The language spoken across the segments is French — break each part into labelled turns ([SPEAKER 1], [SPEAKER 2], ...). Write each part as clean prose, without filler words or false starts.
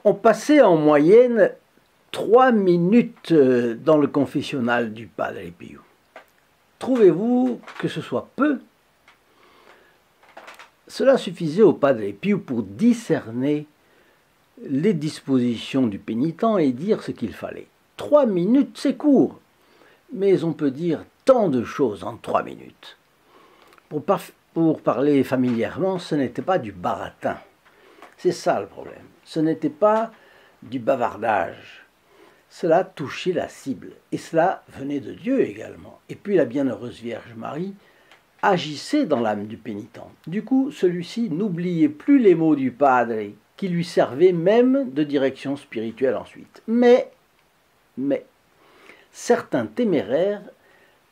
[SPEAKER 1] On passait en moyenne 3 minutes dans le confessionnal du Padre Pio. Trouvez-vous que ce soit peu? Cela suffisait au Padre Pio pour discerner les dispositions du pénitent et dire ce qu'il fallait. 3 minutes, c'est court, mais on peut dire tant de choses en 3 minutes. Pour parler familièrement, ce n'était pas du baratin. C'est ça le problème. Ce n'était pas du bavardage. Cela touchait la cible, et cela venait de Dieu également. Et puis la bienheureuse Vierge Marie agissait dans l'âme du pénitent. Du coup, celui-ci n'oubliait plus les mots du Padre, qui lui servaient même de direction spirituelle ensuite. Mais, certains téméraires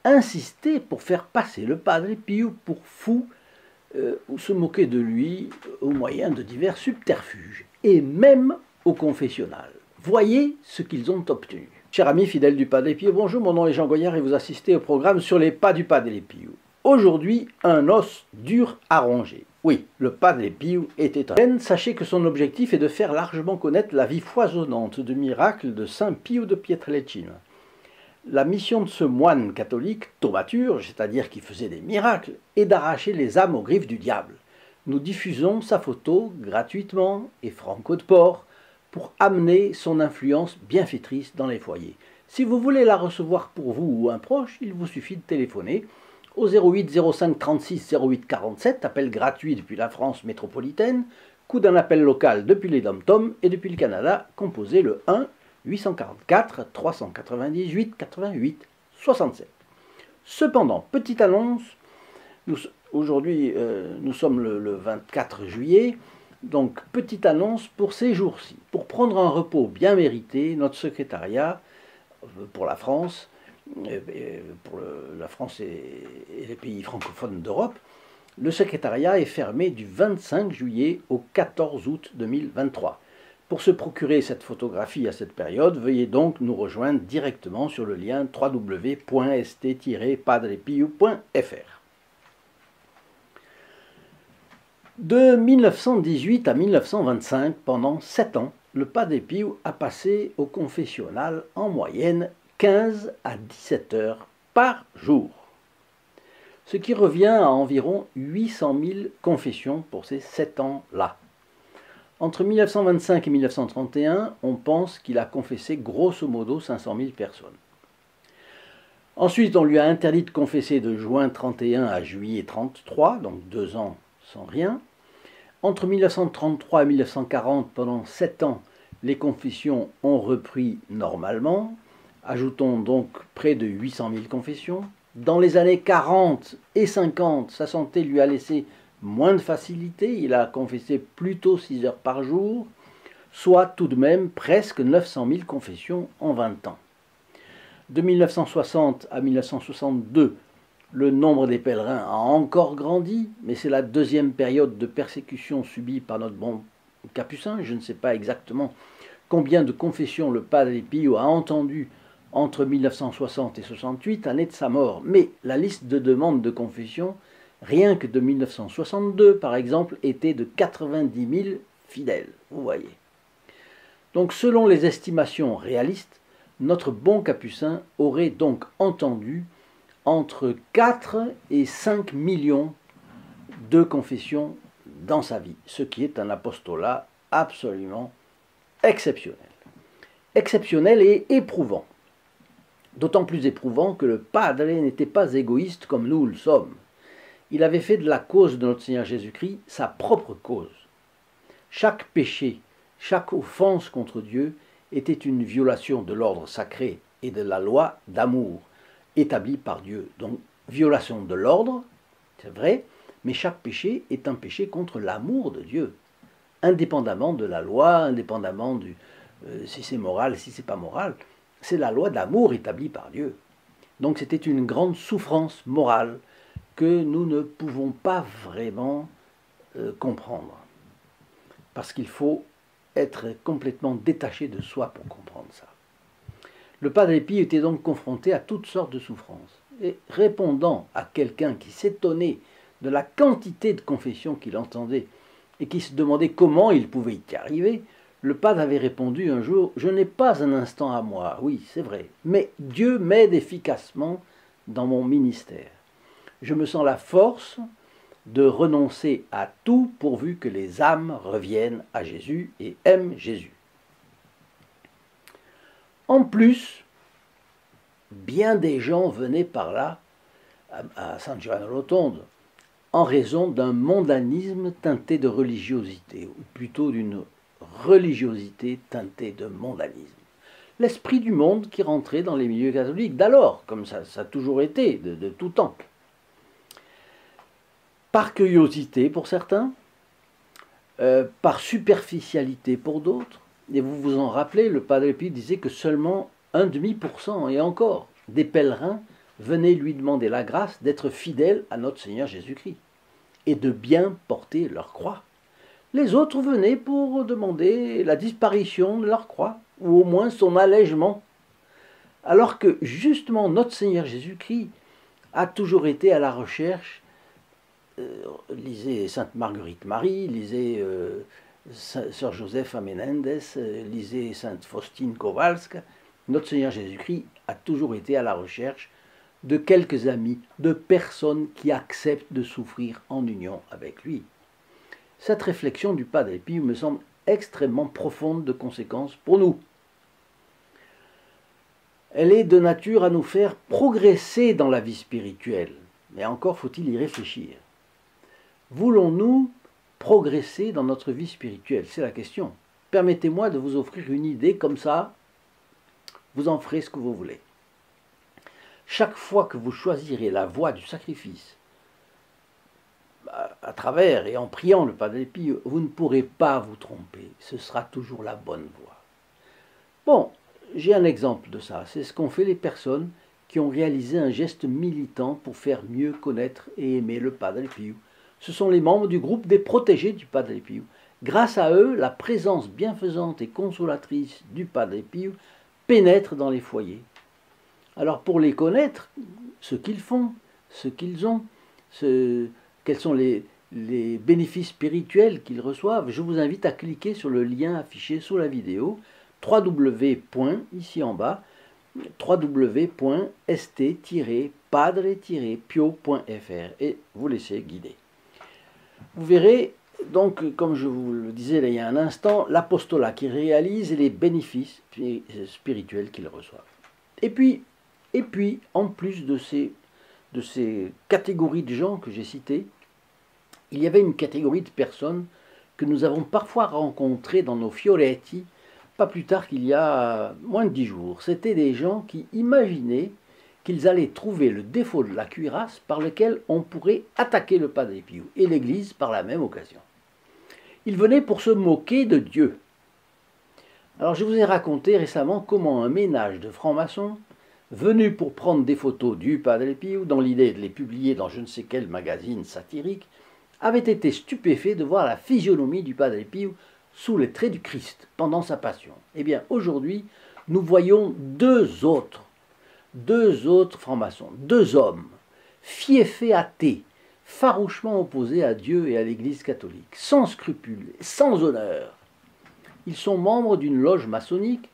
[SPEAKER 1] insistaient pour faire passer le Padre Pio pour fou ou se moquer de lui au moyen de divers subterfuges, et même au confessionnal. Voyez ce qu'ils ont obtenu. Chers amis fidèles du Padre Pio, bonjour, mon nom est Jean Goyard et vous assistez au programme sur les pas du Padre Pio. Aujourd'hui, un os dur à ronger. Oui, le Padre Pio était un. Sachez que son objectif est de faire largement connaître la vie foisonnante de miracles de Saint Pio de Pietrelcina. La mission de ce moine catholique, thaumaturge, c'est-à-dire qui faisait des miracles, est d'arracher les âmes aux griffes du diable. Nous diffusons sa photo gratuitement et franco de port pour amener son influence bienfaitrice dans les foyers. Si vous voulez la recevoir pour vous ou un proche, il vous suffit de téléphoner au 08 05 36 08 47, appel gratuit depuis la France métropolitaine, coût d'un appel local depuis les Dom-Tom et depuis le Canada, composé le 1 844 398 88 67. Cependant, petite annonce, aujourd'hui nous sommes le 24 juillet, donc petite annonce pour ces jours-ci. Pour prendre un repos bien mérité, notre secrétariat pour la France, pour la France et les pays francophones d'Europe, le secrétariat est fermé du 25 juillet au 14 août 2023. Pour se procurer cette photographie à cette période, veuillez donc nous rejoindre directement sur le lien www.st-padrepio.fr. De 1918 à 1925, pendant 7 ans, le Padre Pio a passé au confessionnal en moyenne 15 à 17 heures par jour, ce qui revient à environ 800 000 confessions pour ces 7 ans-là. Entre 1925 et 1931, on pense qu'il a confessé grosso modo 500 000 personnes. Ensuite, on lui a interdit de confesser de juin 31 à juillet 33, donc 2 ans sans rien. Entre 1933 et 1940, pendant 7 ans, les confessions ont repris normalement. Ajoutons donc près de 800 000 confessions. Dans les années 40 et 50, sa santé lui a laissé moins de facilité, il a confessé plutôt 6 heures par jour, soit tout de même presque 900 000 confessions en 20 ans. De 1960 à 1962, le nombre des pèlerins a encore grandi, mais c'est la deuxième période de persécution subie par notre bon Capucin. Je ne sais pas exactement combien de confessions le Padre Pio a entendu entre 1960 et 68, année de sa mort, mais la liste de demandes de confession, rien que de 1962, par exemple, était de 90 000 fidèles, vous voyez. Donc, selon les estimations réalistes, notre bon Capucin aurait donc entendu entre 4 et 5 millions de confessions dans sa vie, ce qui est un apostolat absolument exceptionnel. Exceptionnel et éprouvant. D'autant plus éprouvant que le Padre n'était pas égoïste comme nous le sommes. Il avait fait de la cause de notre Seigneur Jésus-Christ sa propre cause. Chaque péché, chaque offense contre Dieu était une violation de l'ordre sacré et de la loi d'amour établie par Dieu. Donc, violation de l'ordre, c'est vrai, mais chaque péché est un péché contre l'amour de Dieu, indépendamment de la loi, indépendamment si c'est moral, si c'est pas moral. C'est la loi d'amour établie par Dieu. Donc c'était une grande souffrance morale que nous ne pouvons pas vraiment comprendre. Parce qu'il faut être complètement détaché de soi pour comprendre ça. Le Padre Pio était donc confronté à toutes sortes de souffrances. Et répondant à quelqu'un qui s'étonnait de la quantité de confessions qu'il entendait et qui se demandait comment il pouvait y arriver, Le padre avait répondu un jour, « Je n'ai pas un instant à moi, oui, c'est vrai, mais Dieu m'aide efficacement dans mon ministère. Je me sens la force de renoncer à tout pourvu que les âmes reviennent à Jésus et aiment Jésus. » En plus, bien des gens venaient par là, à San Giovanni Rotondo, en raison d'un mondanisme teinté de religiosité, ou plutôt d'une religiosité teintée de mondanisme. L'esprit du monde qui rentrait dans les milieux catholiques d'alors, comme ça a toujours été, de tout temps. Par curiosité pour certains, par superficialité pour d'autres. Et vous vous en rappelez, le Padre Pio disait que seulement 0,5%, et encore, des pèlerins venaient lui demander la grâce d'être fidèles à notre Seigneur Jésus-Christ et de bien porter leur croix. Les autres venaient pour demander la disparition de leur croix, ou au moins son allègement. Alors que justement notre Seigneur Jésus-Christ a toujours été à la recherche, lisez Sainte Marguerite Marie, lisez Sœur Josepha Menendez, lisez Sainte Faustine Kowalska, notre Seigneur Jésus-Christ a toujours été à la recherche de quelques amis, de personnes qui acceptent de souffrir en union avec lui. Cette réflexion du Padre Pio me semble extrêmement profonde de conséquences pour nous. Elle est de nature à nous faire progresser dans la vie spirituelle, mais encore faut-il y réfléchir. Voulons-nous progresser dans notre vie spirituelle? C'est la question. Permettez-moi de vous offrir une idée comme ça, vous en ferez ce que vous voulez. Chaque fois que vous choisirez la voie du sacrifice, à travers et en priant le Padre Pio, vous ne pourrez pas vous tromper. Ce sera toujours la bonne voie. Bon, j'ai un exemple de ça. C'est ce qu'ont fait les personnes qui ont réalisé un geste militant pour faire mieux connaître et aimer le Padre Pio. Ce sont les membres du groupe des protégés du Padre Pio. Grâce à eux, la présence bienfaisante et consolatrice du Padre Pio pénètre dans les foyers. Alors pour les connaître, ce qu'ils font, ce qu'ils ont, quels sont les bénéfices spirituels qu'ils reçoivent, je vous invite à cliquer sur le lien affiché sous la vidéo, ici en bas, www.st-padre-pio.fr et vous laissez guider. Vous verrez donc, comme je vous le disais il y a un instant, l'apostolat qu'ils réalisent et les bénéfices spirituels qu'ils reçoivent. Et puis, en plus de ces catégories de gens que j'ai citées, il y avait une catégorie de personnes que nous avons parfois rencontrées dans nos fioretti, pas plus tard qu'il y a moins de 10 jours. C'était des gens qui imaginaient qu'ils allaient trouver le défaut de la cuirasse par lequel on pourrait attaquer le Padre Pio et l'Église par la même occasion. Ils venaient pour se moquer de Dieu. Alors je vous ai raconté récemment comment un ménage de francs-maçons, venu pour prendre des photos du Padre Pio, dans l'idée de les publier dans je ne sais quel magazine satirique, avait été stupéfait de voir la physionomie du Padre Pio sous les traits du Christ pendant sa passion. Eh bien, aujourd'hui, nous voyons deux autres francs-maçons, deux hommes, fiefés athées, farouchement opposés à Dieu et à l'Église catholique, sans scrupules, sans honneur. Ils sont membres d'une loge maçonnique,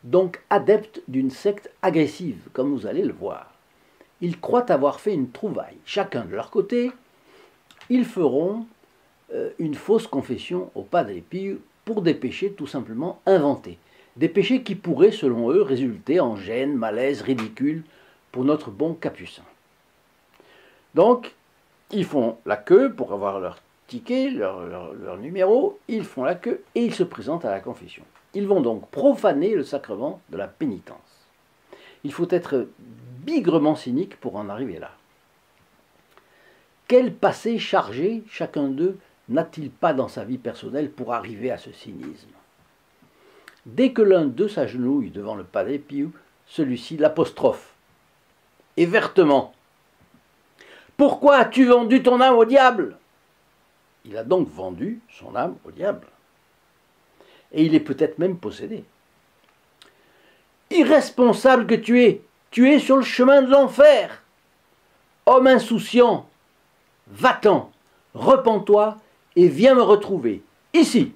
[SPEAKER 1] donc adeptes d'une secte agressive, comme vous allez le voir. Ils croient avoir fait une trouvaille. Chacun de leur côté, ils feront une fausse confession au Padre Pio pour des péchés tout simplement inventés. Des péchés qui pourraient, selon eux, résulter en gêne, malaise, ridicule pour notre bon capucin. Donc, ils font la queue pour avoir leur ticket, leur numéro, ils font la queue et ils se présentent à la confession. Ils vont donc profaner le sacrement de la pénitence. Il faut être bigrement cynique pour en arriver là. Quel passé chargé chacun d'eux n'a-t-il pas dans sa vie personnelle pour arriver à ce cynisme? Dès que l'un d'eux s'agenouille devant le Padre Pio, celui-ci l'apostrophe, et vertement. « Pourquoi as-tu vendu ton âme au diable ?» Il a donc vendu son âme au diable. Et il est peut-être même possédé. « Irresponsable que tu es sur le chemin de l'enfer. Homme insouciant, va-t'en, repens-toi et viens me retrouver, ici. »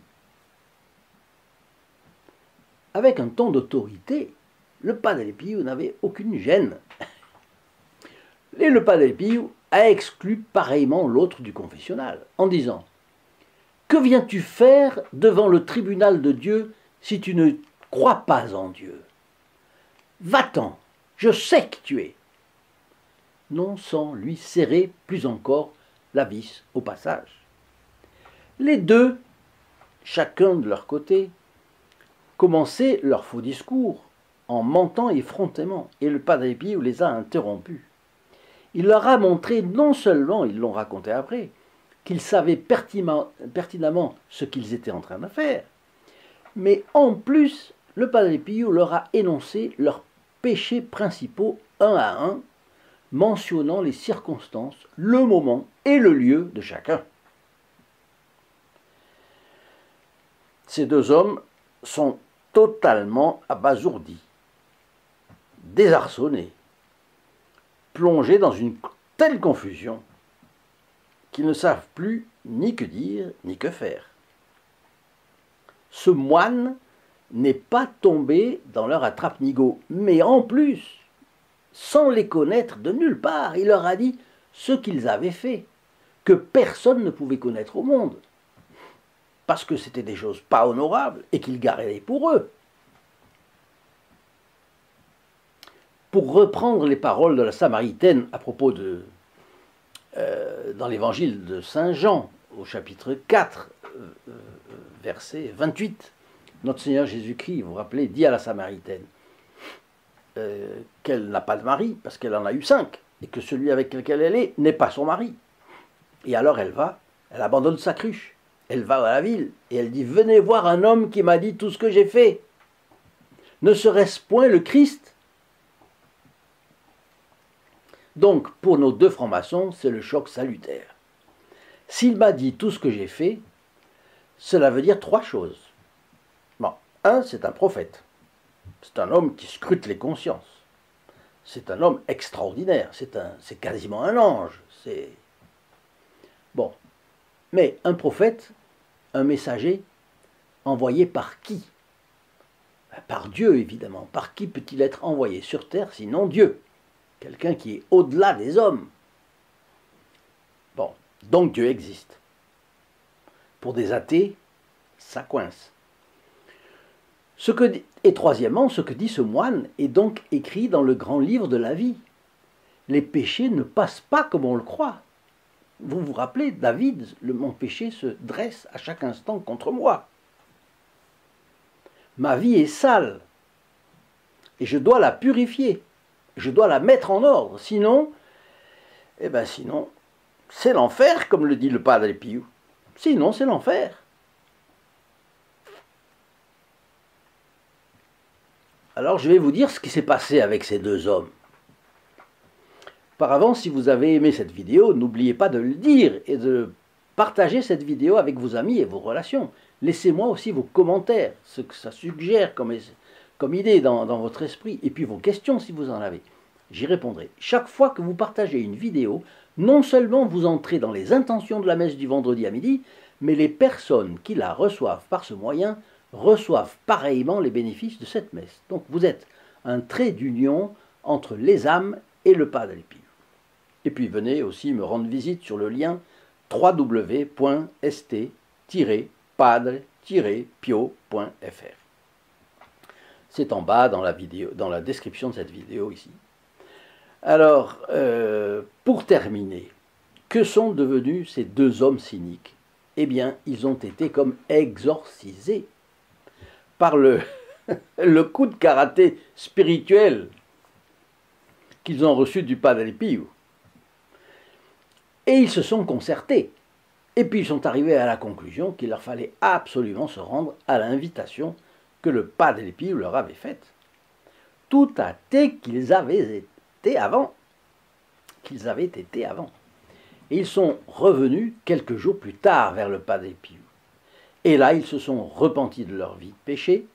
[SPEAKER 1] avec un ton d'autorité. Le Padre Pio n'avait aucune gêne. Et le Padre Pio a exclu pareillement l'autre du confessionnal, en disant « Que viens-tu faire devant le tribunal de Dieu si tu ne crois pas en Dieu? Va-t'en, je sais qui tu es. » Non sans lui serrer plus encore la vis au passage. Les deux, chacun de leur côté, commençaient leur faux discours en mentant effrontément, et le Padre Pio les a interrompus. Il leur a montré, non seulement, ils l'ont raconté après, qu'ils savaient pertinemment ce qu'ils étaient en train de faire, mais en plus, le Padre Pio leur a énoncé leurs péchés principaux un à un, mentionnant les circonstances, le moment et le lieu de chacun. Ces deux hommes sont totalement abasourdis, désarçonnés, plongés dans une telle confusion qu'ils ne savent plus ni que dire ni que faire. Ce moine n'est pas tombé dans leur attrape-nigo, mais en plus, sans les connaître de nulle part, il leur a dit ce qu'ils avaient fait, que personne ne pouvait connaître au monde, parce que c'était des choses pas honorables et qu'ils gardaient pour eux. Pour reprendre les paroles de la Samaritaine à propos de, dans l'évangile de Saint Jean, au chapitre 4, verset 28, notre Seigneur Jésus-Christ, vous vous rappelez, dit à la Samaritaine qu'elle n'a pas de mari, parce qu'elle en a eu 5, et que celui avec lequel elle est n'est pas son mari. Et alors elle abandonne sa cruche, elle va à la ville, et elle dit « Venez voir un homme qui m'a dit tout ce que j'ai fait. Ne serait-ce point le Christ ?» Donc, pour nos deux francs-maçons, c'est le choc salutaire. S'il m'a dit tout ce que j'ai fait, cela veut dire 3 choses. Bon, 1, c'est un prophète. C'est un homme qui scrute les consciences. C'est un homme extraordinaire. C'est quasiment un ange. Bon. Mais un prophète, un messager, envoyé par qui? Par Dieu, évidemment. Par qui peut-il être envoyé sur terre, sinon Dieu? Quelqu'un qui est au-delà des hommes. Bon, donc Dieu existe. Pour des athées, ça coince. Et troisièmement, ce que dit ce moine est donc écrit dans le grand livre de la vie. Les péchés ne passent pas comme on le croit. Vous vous rappelez, David, mon péché se dresse à chaque instant contre moi. Ma vie est sale et je dois la purifier. Je dois la mettre en ordre, sinon, sinon, c'est l'enfer, comme le dit le Padre Pio. Sinon, c'est l'enfer. Alors, je vais vous dire ce qui s'est passé avec ces deux hommes. Auparavant, si vous avez aimé cette vidéo, n'oubliez pas de le dire et de partager cette vidéo avec vos amis et vos relations. Laissez-moi aussi vos commentaires, ce que ça suggère comme idée dans votre esprit, et puis vos questions si vous en avez. J'y répondrai. Chaque fois que vous partagez une vidéo, non seulement vous entrez dans les intentions de la messe du vendredi à midi, mais les personnes qui la reçoivent par ce moyen reçoivent pareillement les bénéfices de cette messe. Donc vous êtes un trait d'union entre les âmes et le Padre Pio. Et puis venez aussi me rendre visite sur le lien www.st-padre-pio.fr. C'est en bas dans la description de cette vidéo ici. Alors, pour terminer, que sont devenus ces deux hommes cyniques? Eh bien, ils ont été comme exorcisés par le coup de karaté spirituel qu'ils ont reçu du Padre Pio. Et ils se sont concertés. Et puis ils sont arrivés à la conclusion qu'il leur fallait absolument se rendre à l'invitation que le Padre Pio leur avait faite. Tout athée qu'ils avaient été avant. Et ils sont revenus quelques jours plus tard vers le Padre Pio. Et là, ils se sont repentis de leur vie de péché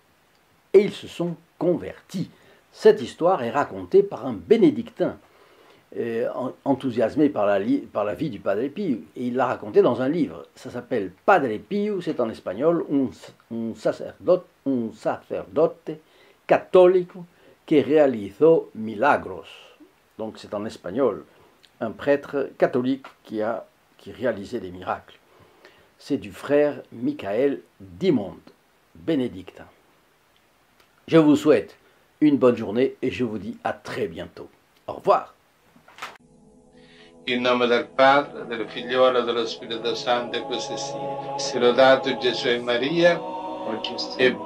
[SPEAKER 1] et ils se sont convertis. Cette histoire est racontée par un bénédictin. enthousiasmé par la vie du Padre Pio. Et il l'a raconté dans un livre. Ça s'appelle Padre Pio, c'est en espagnol, un sacerdote católico que realizó milagros. Donc c'est en espagnol, un prêtre catholique qui réalisait des miracles. C'est du frère Michael Dimond, bénédictin. Je vous souhaite une bonne journée et je vous dis à très bientôt. Au revoir.
[SPEAKER 2] In nome del Padre, del Figliolo e dello Spirito Santo, e così sia. Sia lodato Gesù e Maria, e